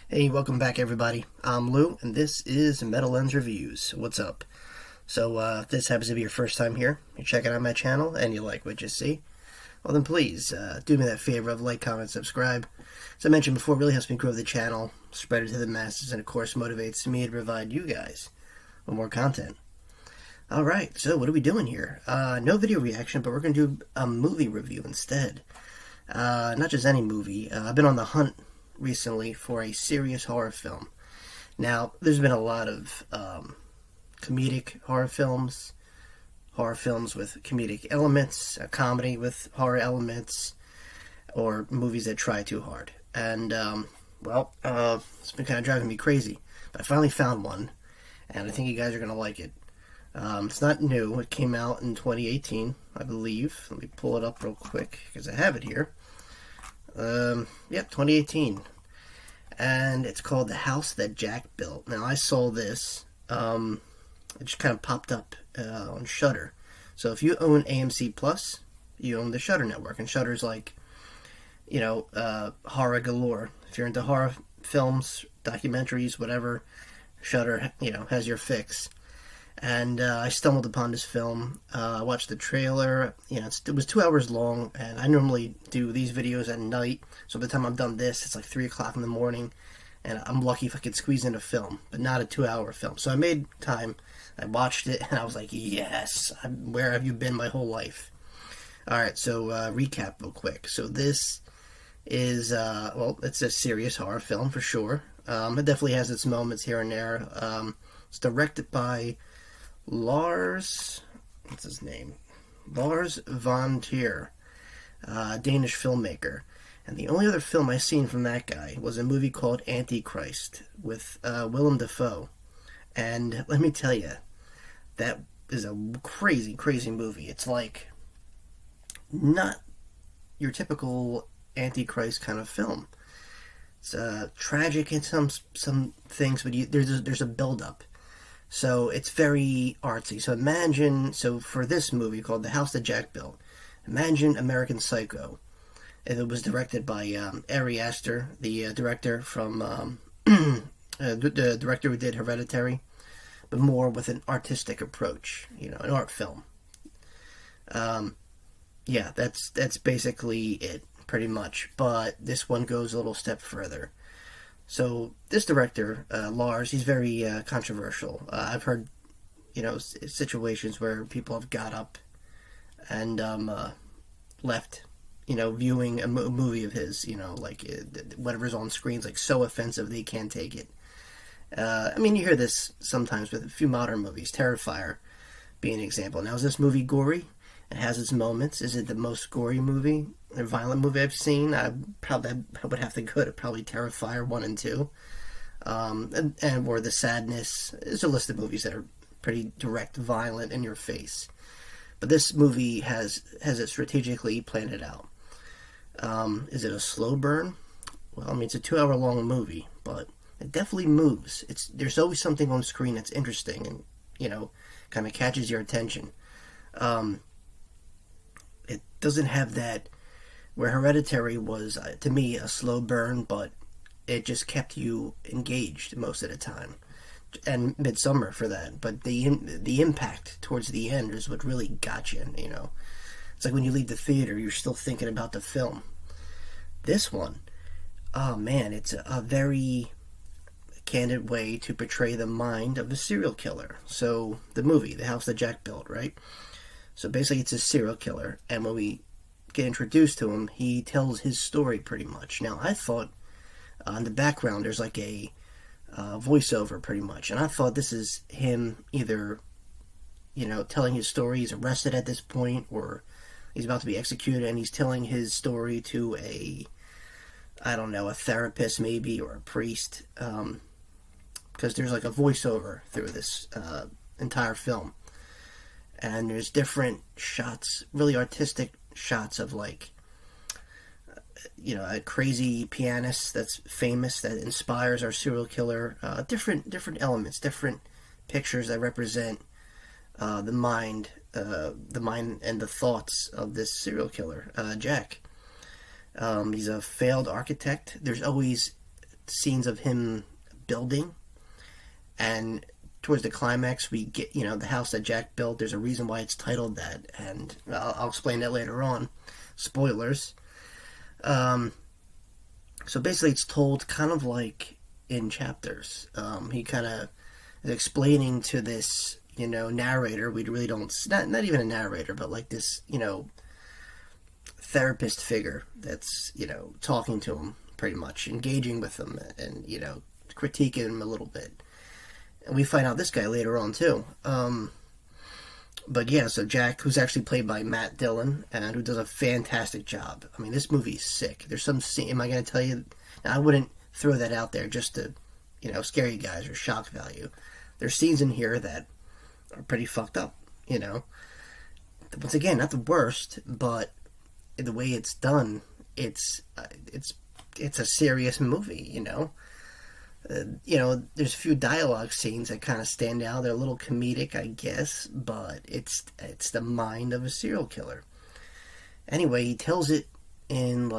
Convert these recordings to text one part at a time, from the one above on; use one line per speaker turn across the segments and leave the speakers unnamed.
Hey, welcome back everybody. I'm Lou, and this is Metal Lens Reviews. What's up? If this happens to be your first time here, you're checking out my channel, and you like what you see, well then please, do me that favor of like, comment, subscribe. As I mentioned before, it really helps me grow the channel, spread it to the masses, and of course motivates me to provide you guys with more content. Alright, so what are we doing here? No video reaction, but we're going to do a movie review instead. Not just any movie. I've been on the hunt recently for a serious horror film. Now, there's been a lot of comedic horror films with comedic elements, a comedy with horror elements, or movies that try too hard. And, it's been kind of driving me crazy. But I finally found one, and I think you guys are going to like it. It's not new. It came out in 2018, I believe. Let me pull it up real quick, because I have it here. 2018. And it's called The House That Jack Built. Now, I saw this. It just kind of popped up on Shudder. So if you own AMC Plus, you own the Shudder network. And Shudder's like, horror galore. If you're into horror films, documentaries, whatever, Shudder, has your fix. And I stumbled upon this film. I watched the trailer. It was 2 hours long, and I normally do these videos at night. So by the time I'm done this, it's like 3 o'clock in the morning, and I'm lucky if I could squeeze in a film, but not a 2-hour film. So I made time. I watched it, and I was like, yes, where have you been my whole life? All right, so recap real quick. So this is, it's a serious horror film for sure. It definitely has its moments here and there. It's directed by Lars, what's his name? Lars von Trier, Danish filmmaker. And the only other film I've seen from that guy was a movie called Antichrist with Willem Dafoe. And let me tell you, that is a crazy, crazy movie. It's like not your typical Antichrist kind of film. It's tragic in some things, but there's a build-up. So it's very artsy. So for this movie called The House That Jack Built, imagine American Psycho. And it was directed by Ari Aster, the director from the director who did Hereditary, but more with an artistic approach, an art film. That's basically it, pretty much. But this one goes a little step further. So this director, Lars, he's very controversial. I've heard, situations where people have got up and left, viewing a movie of his, whatever's on screen's like so offensive they can't take it. You hear this sometimes with a few modern movies, Terrifier being an example. Now, is this movie gory? It has its moments. Is it the most gory movie or violent movie I've seen? I would have to go to probably Terrifier 1 and 2. And where the sadness is a list of movies that are pretty direct, violent, in your face. But this movie has it strategically planned it out. Is it a slow burn? Well, it's a 2-hour long movie, but it definitely moves. There's always something on screen that's interesting and, kind of catches your attention. It doesn't have that, where Hereditary was, to me, a slow burn, but it just kept you engaged most of the time. And Midsummer for that. But the impact towards the end is what really got you, It's like when you leave the theater, you're still thinking about the film. This one, oh man, it's a very candid way to portray the mind of a serial killer. So, the movie, The House That Jack Built, right? So basically it's a serial killer, and when we get introduced to him, he tells his story pretty much. Now, I thought in the background there's like a voiceover pretty much, and I thought this is him either, telling his story. He's arrested at this point, or he's about to be executed, and he's telling his story to a therapist maybe, or a priest, because there's like a voiceover through this entire film. And there's different shots, really artistic shots of like, a crazy pianist that's famous, that inspires our serial killer. Different elements, different pictures that represent the mind and the thoughts of this serial killer, Jack. He's a failed architect. There's always scenes of him building, and towards the climax we get, the house that Jack built. There's a reason why it's titled that, and I'll explain that later on. Spoilers. So basically it's told kind of like in chapters. He kind of is explaining to this, narrator. We really don't, not even a narrator, but like this, therapist figure that's, talking to him pretty much, engaging with him and, critiquing him a little bit. And we find out this guy later on too. But yeah, so Jack, who's actually played by Matt Dillon, and who does a fantastic job. I mean, this movie is sick. There's some scene, am I going to tell you? Now, I wouldn't throw that out there just to, scare you guys or shock value. There's scenes in here that are pretty fucked up, Once again, not the worst, but the way it's done, it's a serious movie, there's a few dialogue scenes that kind of stand out. They're a little comedic, I guess, but it's the mind of a serial killer. Anyway, he tells it in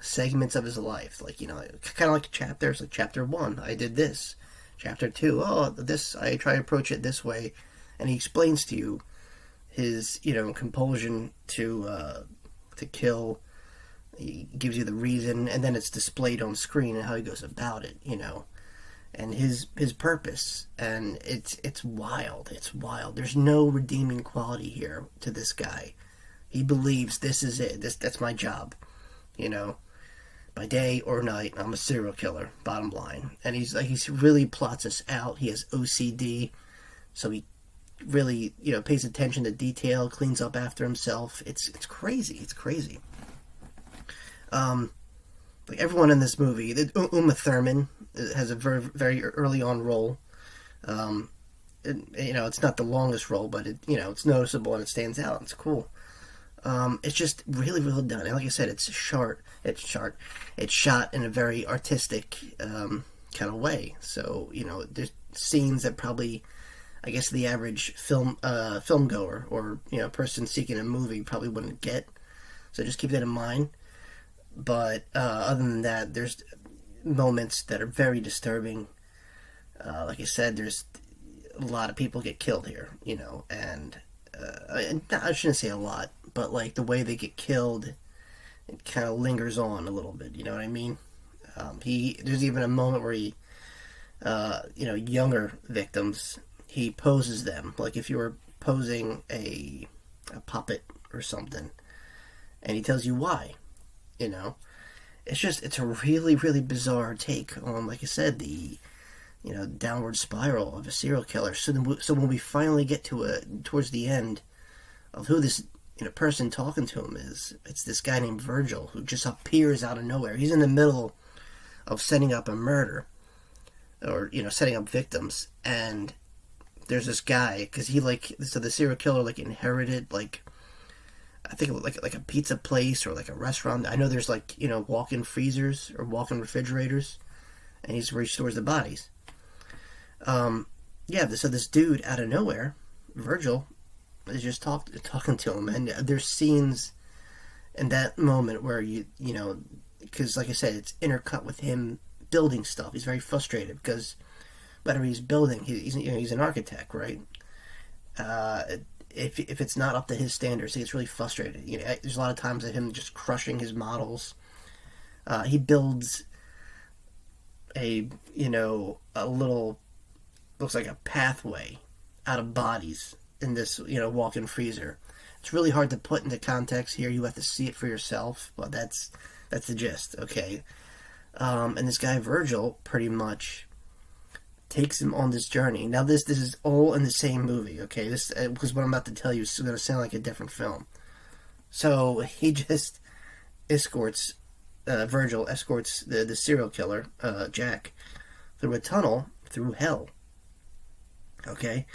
segments of his life, kind of like chapters. Like chapter 1, I did this. Chapter 2, this I try to approach it this way, and he explains to you his compulsion to kill. He gives you the reason, and then it's displayed on screen and how he goes about it, and his purpose. And it's wild. It's wild. There's no redeeming quality here to this guy. He believes this is it. That's my job, by day or night. I'm a serial killer. Bottom line. And he's really plots us out. He has OCD, so he really pays attention to detail, cleans up after himself. It's crazy. It's crazy. Like everyone in this movie, Uma Thurman has a very, very early on role. It's not the longest role, but it's noticeable and it stands out. It's cool. It's just really, really done. And like I said, it's short. It's shot in a very artistic kind of way. So there's scenes that probably, I guess, the average film goer or person seeking a movie probably wouldn't get. So just keep that in mind. But other than that, there's moments that are very disturbing. Like I said, there's a lot of people get killed here, and I shouldn't say a lot, but like the way they get killed, it kind of lingers on a little bit. You know what I mean? There's even a moment where he, younger victims, he poses them like if you were posing a puppet or something, and he tells you why. It's a really, really bizarre take on, like I said, the, downward spiral of a serial killer. So when we finally get towards the end of who this, person talking to him is, it's this guy named Virgil who just appears out of nowhere. He's in the middle of setting up a murder, or, setting up victims, and there's this guy, because the serial killer, inherited, I think like a pizza place or like a restaurant. I know there's walk-in freezers or walk-in refrigerators, and he's where he stores the bodies. So this dude out of nowhere, Virgil, is just talking to him, and there's scenes in that moment where because like I said, it's intercut with him building stuff. He's very frustrated because whatever he's building, he's an architect, right? If it's not up to his standards, he gets really frustrated. There's a lot of times of him just crushing his models. He builds a little, looks like a pathway out of bodies in this, walk-in freezer. It's really hard to put into context here. You have to see it for yourself, but that's the gist, okay? And this guy, Virgil, pretty much takes him on this journey. Now, this is all in the same movie, okay? This, because what I'm about to tell you is going to sound like a different film. So he just Virgil escorts the serial killer, Jack, through a tunnel through hell. Okay,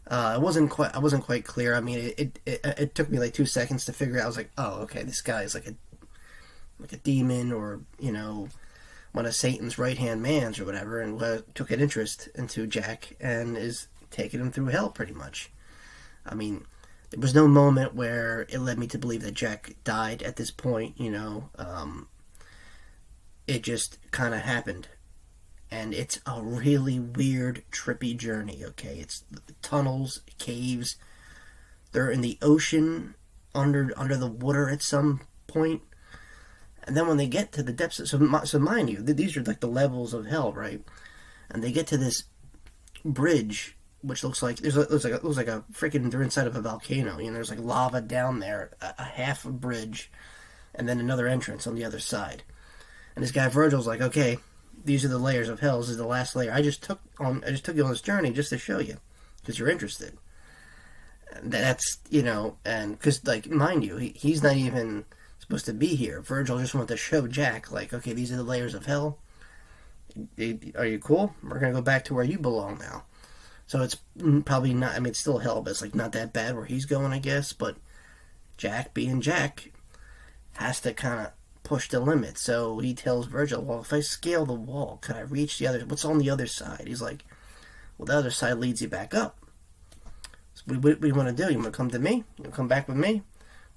I wasn't quite clear. I mean, it took me like 2 seconds to figure out. I was like, oh, okay, this guy is like a demon, or one of Satan's right-hand mans or whatever, and took an interest into Jack and is taking him through hell pretty much. I mean, there was no moment where it led me to believe that Jack died at this point, it just kind of happened. And it's a really weird, trippy journey, okay? It's tunnels, caves. They're in the ocean, under the water at some point. And then when they get to the depths, so mind you, these are like the levels of hell, right? And they get to this bridge, which looks like looks like a freaking, they're inside of a volcano. You know, there's like lava down there, a half a bridge, and then another entrance on the other side. And this guy Virgil's like, okay, these are the layers of hell. This is the last layer. I just took you on this journey just to show you, because you're interested. And that's, you know, and because, like, mind you, he's not even supposed to be here. Virgil just wanted to show Jack, like, okay, these are the layers of hell. Are you cool? We're gonna go back to where you belong now. So it's probably not. I mean, it's still hell, but it's like not that bad where he's going, I guess. But Jack, being Jack, has to kind of push the limit. So he tells Virgil, well, if I scale the wall, could I reach the other? What's on the other side? He's like, well, the other side leads you back up. So what do you want to do? You want to come to me? You want to come back with me?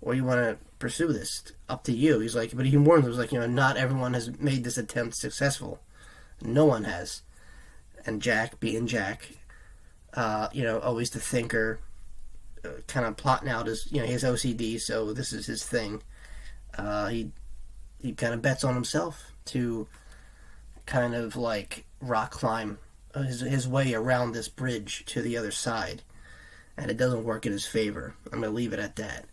Or you want to pursue this? Up to you. He's like, but he warns him, like, you know, not everyone has made this attempt successful. No one has. And Jack, being Jack, you know, always the thinker, kind of plotting out his, you know, his OCD, so this is his thing. He kind of bets on himself to kind of like rock climb his way around this bridge to the other side, and it doesn't work in his favor. I'm going to leave it at that.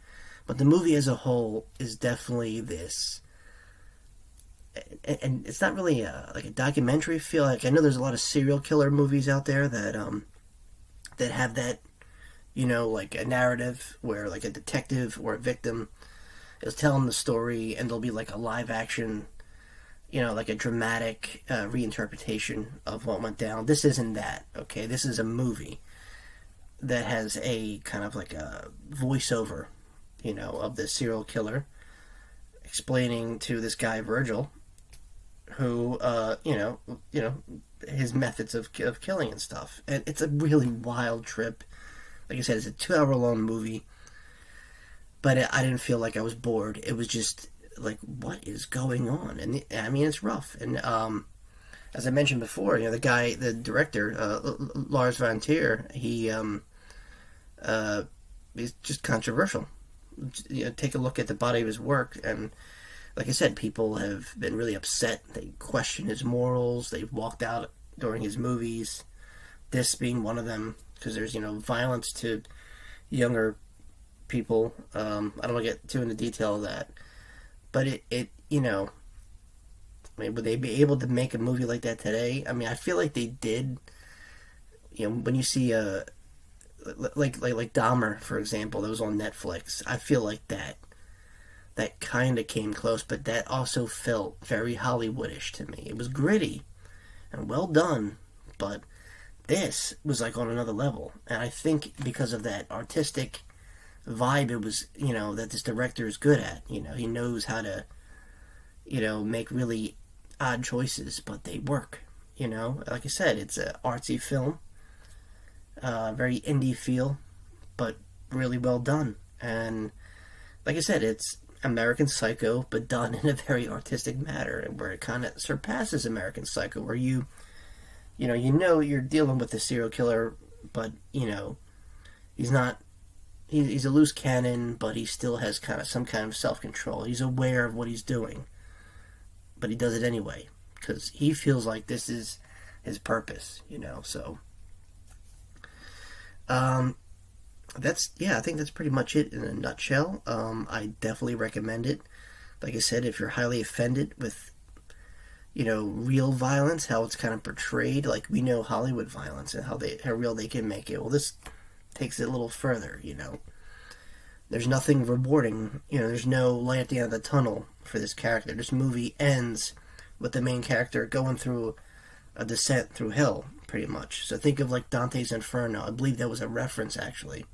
But the movie as a whole is definitely this, and it's not really like a documentary feel. Like, I know there's a lot of serial killer movies out there that that have that, you know, like a narrative where like a detective or a victim is telling the story, and there'll be like a live action, you know, like a dramatic reinterpretation of what went down. This isn't that, okay? This is a movie that has a kind of like a voiceover, you know, of the serial killer explaining to this guy Virgil, who, you know, his methods of killing and stuff. And it's a really wild trip. Like I said, it's a 2-hour long movie, but I didn't feel like I was bored. It was just like, what is going on? And I mean, it's rough. And as I mentioned before, you know, the director, Lars von Trier, he is just controversial. You know, take a look at the body of his work, and like I said, people have been really upset. They question his morals. They've walked out during his movies. This being one of them, because there's, you know, violence to younger people. I don't want to get too into detail of that, but it you know, I mean, would they be able to make a movie like that today? I mean, I feel like they did. You know, when you see like Dahmer, for example, that was on Netflix. I feel like that kind of came close, but that also felt very Hollywoodish to me. It was gritty and well done, but this was like on another level. And I think because of that artistic vibe, it was, you know, that this director is good at. You know, he knows how to, you know, make really odd choices, but they work. You know, like I said, it's an artsy film, very indie feel, but really well done. And like I said, it's American Psycho, but done in a very artistic manner, where it kind of surpasses American Psycho, where you know you're dealing with a serial killer, but you know he's not. He's a loose cannon, but he still has kind of some kind of self-control. He's aware of what he's doing, but he does it anyway because he feels like this is his purpose. You know, so I think that's pretty much it in a nutshell. I definitely recommend it. Like I said, if you're highly offended with, you know, real violence, how it's kind of portrayed, like we know Hollywood violence and how real they can make it. Well, this takes it a little further, you know. There's nothing rewarding, you know, there's no light at the end of the tunnel for this character. This movie ends with the main character going through a descent through hell, pretty much. So think of like Dante's Inferno. I believe that was a reference, actually.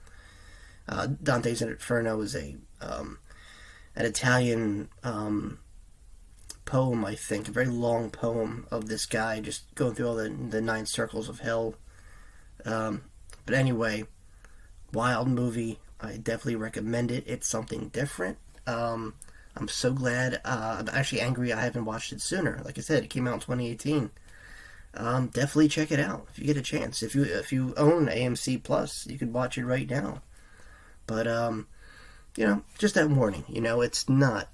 Dante's Inferno is an Italian poem, I think, a very long poem of this guy just going through all the 9 circles of hell. But anyway, wild movie. I definitely recommend it. It's something different. I'm so glad. I'm actually angry I haven't watched it sooner. Like I said, it came out in 2018. Definitely check it out if you get a chance. If you own AMC Plus, you could watch it right now. But just that warning. It's not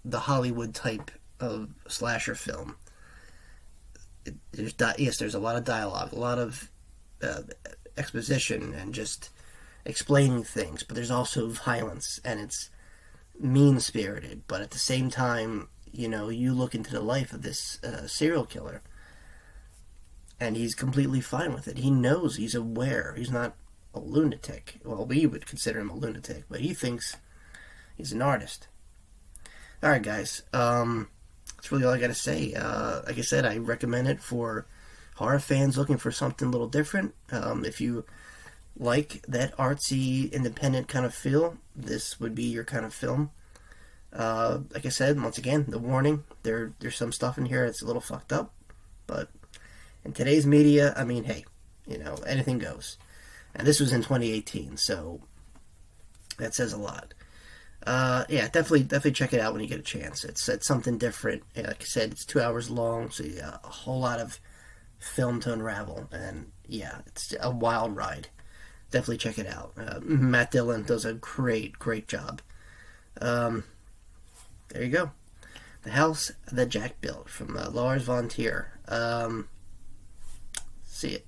the Hollywood type of slasher film. There's a lot of dialogue, a lot of exposition, and just explaining things. But there's also violence, and it's mean spirited. But at the same time, you look into the life of this serial killer, and he's completely fine with it. He knows, he's aware. He's not a lunatic. Well, we would consider him a lunatic, but he thinks he's an artist. Alright, guys. That's really all I gotta say. Like I said, I recommend it for horror fans looking for something a little different. If you like that artsy, independent kind of feel, this would be your kind of film. Like I said, once again, the warning. There's some stuff in here that's a little fucked up, but in today's media, I mean, hey, anything goes. And this was in 2018, so that says a lot. Yeah, definitely check it out when you get a chance. It's something different. Like I said, it's 2 hours long, so you got a whole lot of film to unravel. And yeah, it's a wild ride. Definitely check it out. Matt Dillon does a great job. There you go. The House That Jack Built from Lars von Trier. See it.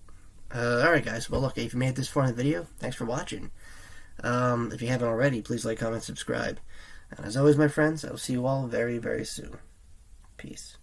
Alright, guys. Well, look, if you made it this far in the video, thanks for watching. If you haven't already, please like, comment, subscribe. And as always, my friends, I will see you all very, very soon. Peace.